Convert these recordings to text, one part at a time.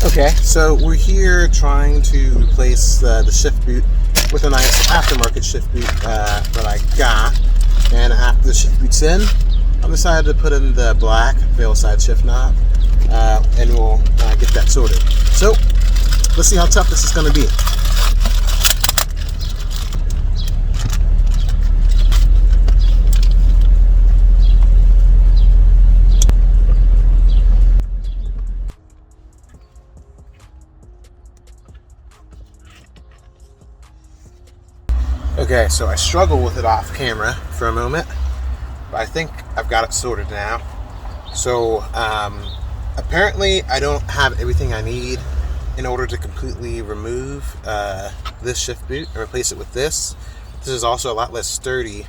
Okay, so we're here trying to replace the shift boot with a nice aftermarket shift boot that I got. And after the shift boot's in, I decided to put in the black veil side shift knob, and we'll get that sorted. So let's see how tough this is going to be. Okay, so I struggled with it off camera for a moment, but I think I've got it sorted now. So apparently I don't have everything I need in order to completely remove this shift boot and replace it with this. This is also a lot less sturdy.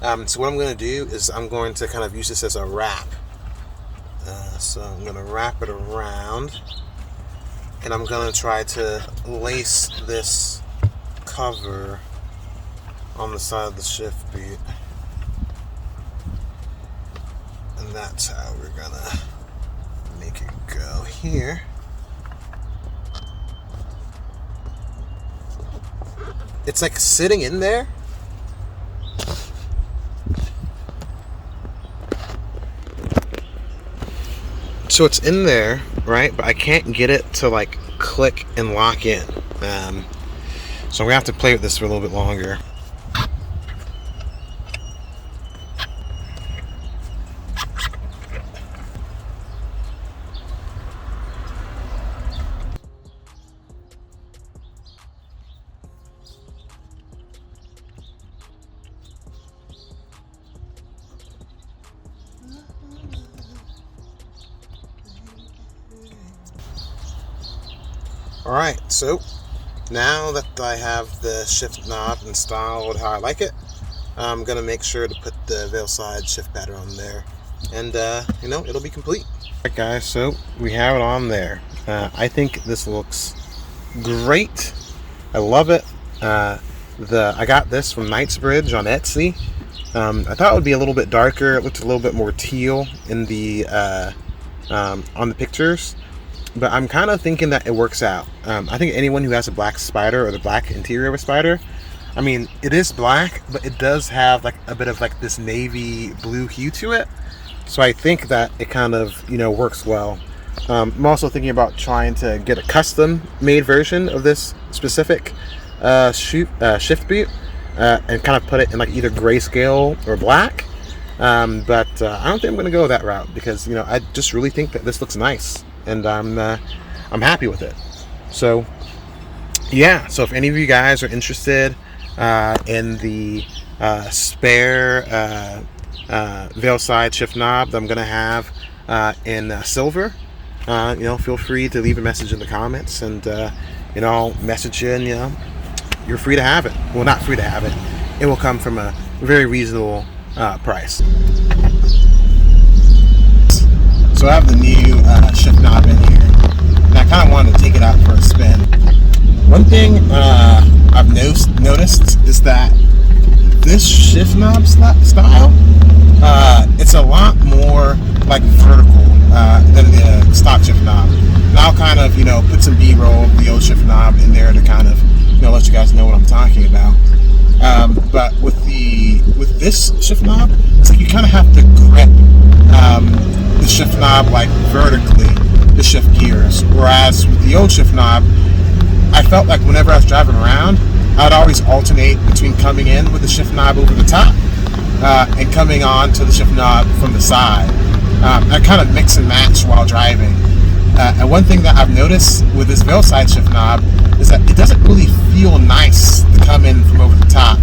So what I'm going to do is I'm going to kind of use this as a wrap. So I'm going to wrap it around, and I'm going to try to lace this cover on the side of the shift boot, and that's how we're gonna make it go here. It's like sitting in there. So it's in there, right? But I can't get it to like click and lock in. So I'm gonna have to play with this for a little bit longer. Alright, so now that I have the shift knob installed how I like it, I'm going to make sure to put the veil side shift pattern on there, and it'll be complete. Alright guys, so we have it on there. I think this looks great. I love it. I got this from Knightsbridge on Etsy. I thought it would be a little bit darker. It looked a little bit more teal in the on the pictures. But I'm kind of thinking that it works out. I think anyone who has a black Spyder or the black interior of a Spyder, I mean, it is black, but it does have like a bit of like this navy blue hue to it. So I think that it kind of, works well. I'm also thinking about trying to get a custom made version of this specific shift boot and kind of put it in like either grayscale or black. But I don't think I'm going to go that route because, I just really think that this looks nice. And I'm happy with it. So yeah, so if any of you guys are interested in the spare veil side shift knob that I'm gonna have in silver, feel free to leave a message in the comments, and I'll message you, and you're free to have it. Well, not free to have it. It will come from a very reasonable price. So I have the new shift knob in here, and I kind of wanted to take it out for a spin. One thing I've noticed is that this shift knob style, it's a lot more like vertical than the stock shift knob. And I'll kind of, put some B-roll of the old shift knob in there to kind of, let you guys know what I'm talking about. But with this shift knob, it's like you kind of have to grip the shift knob like vertically to shift gears, whereas with the old shift knob, I felt like whenever I was driving around, I'd always alternate between coming in with the shift knob over the top and coming on to the shift knob from the side. I kind of mix and match while driving. And one thing that I've noticed with this veil side shift knob is that it doesn't really feel nice to come in from over the top.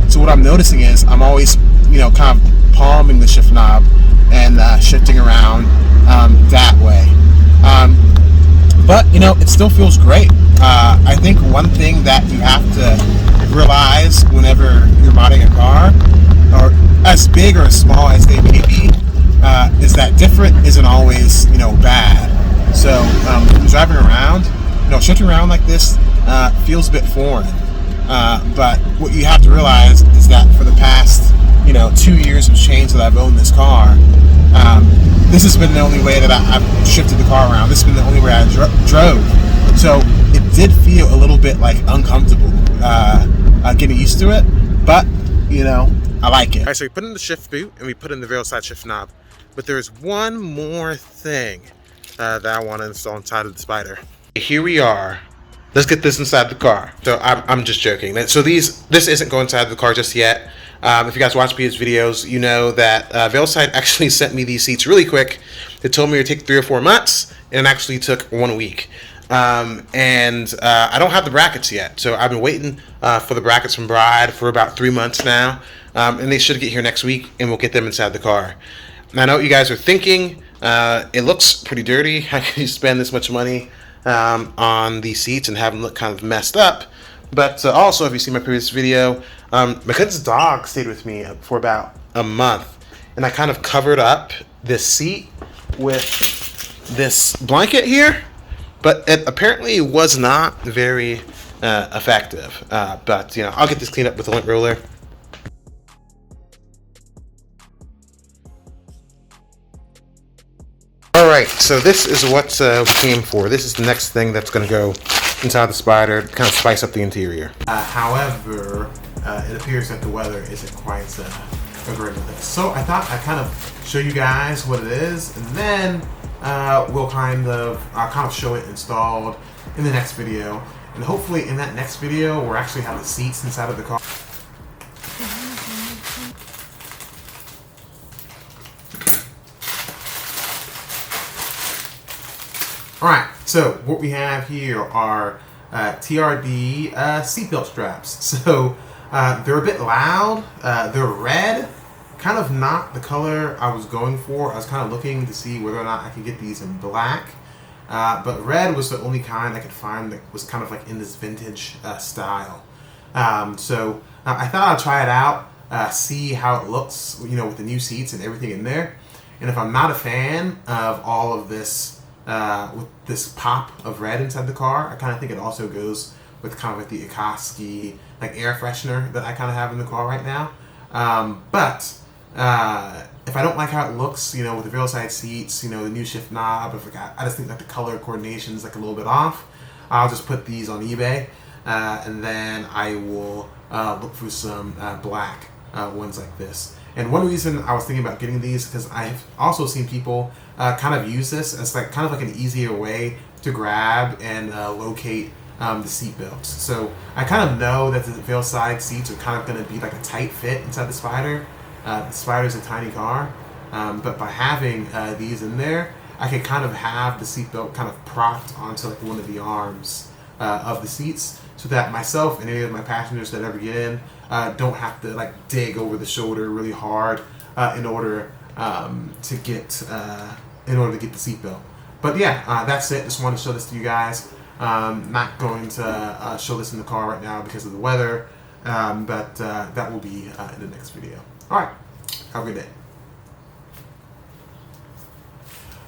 So what I'm noticing is I'm always, kind of palming the shift knob and shifting around that way. But it still feels great. I think one thing that you have to realize whenever you're modding a car, or as big or as small as they may be, is that different isn't always bad. So driving around, shifting around like this feels a bit foreign. But what you have to realize is that for the past 2 years of change that I've owned this car, This has been the only way that I've shifted the car around. This has been the only way I drove. So it did feel a little bit like uncomfortable getting used to it, but you know, I like it. All right, so we put in the shift boot and we put in the rail side shift knob, but there's one more thing that I want to install inside of the Spyder. Here we are. Let's get this inside the car. So I'm just joking. So this isn't going inside the car just yet. If you guys watch PT's videos, you know that Veilside actually sent me these seats really quick. They told me it would take 3 or 4 months, and it actually took 1 week. I don't have the brackets yet, so I've been waiting for the brackets from Bride for about 3 months now, and they should get here next week, and we'll get them inside the car. And I know what you guys are thinking. It looks pretty dirty. How can you spend this much money on these seats and have them look kind of messed up? But also, if you see my previous video, my cousin's dog stayed with me for about a month, and I kind of covered up this seat with this blanket here, but it apparently was not very effective. But you know, I'll get this cleaned up with a lint roller. Alright, so this is what we came for. This is the next thing that's going to go inside the Spyder to kind of spice up the interior. However, it appears that the weather isn't quite agreeing with this. So I thought I'd kind of show you guys what it is, and then we'll kind of show it installed in the next video. And hopefully in that next video, we'll actually have the seats inside of the car. Alright, so what we have here are TRD seatbelt straps. So they're a bit loud, they're red, kind of not the color I was going for. I was kind of looking to see whether or not I could get these in black, but red was the only kind I could find that was kind of like in this vintage style. So I thought I'd try it out, see how it looks, you know, with the new seats and everything in there. And if I'm not a fan of all of this, with this pop of red inside the car, I kind of think it also goes with kind of like the Akoski like air freshener that I kind of have in the car right now. But if I don't like how it looks, you know, with the rail side seats, you know, the new shift knob, if I just think that the color coordination is like a little bit off, I'll just put these on eBay, and then I will look for some black ones like this. And one reason I was thinking about getting these because I've also seen people kind of use this as like kind of like an easier way to grab and locate the seat belts. So I kind of know that the rail side seats are kind of going to be like a tight fit inside the Spyder. The Spyder's a tiny car, but by having these in there, I can kind of have the seat belt kind of propped onto like one of the arms of the seats, so that myself and any of my passengers that ever get in don't have to like dig over the shoulder really hard in order to get the seatbelt. But yeah, that's it. Just wanted to show this to you guys. Not going to show this in the car right now because of the weather, but that will be in the next video. All right, have a good day.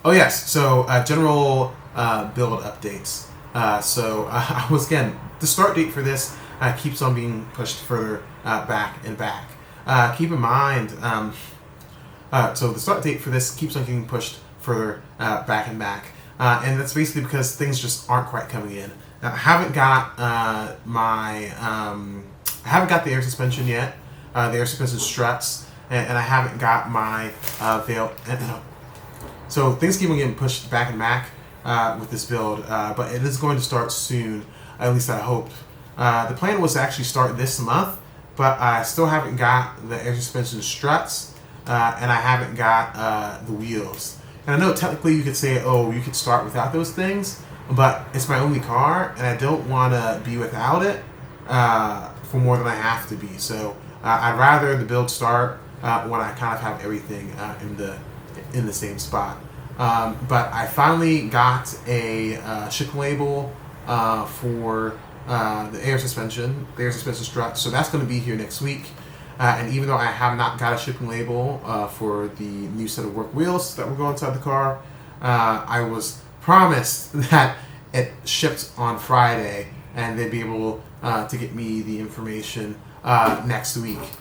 Oh yes, so general build updates. I was again, the start date for this keeps on being pushed further back and back. Keep in mind, so the start date for this keeps on getting pushed further back and back, and that's basically because things just aren't quite coming in. Now, I haven't got I haven't got the air suspension yet, the air suspension struts, and I haven't got my veil. So things keep on getting pushed back and back with this build, but it is going to start soon, at least I hope. The plan was to actually start this month, but I still haven't got the air suspension struts, and I haven't got the wheels. And I know technically you could say, oh, you could start without those things, but it's my only car, and I don't want to be without it for more than I have to be. So I'd rather the build start when I kind of have everything in the same spot. But I finally got a shipping label for the air suspension strut, so that's going to be here next week. And even though I have not got a shipping label for the new set of work wheels that will go inside the car, I was promised that it shipped on Friday and they'd be able to get me the information next week.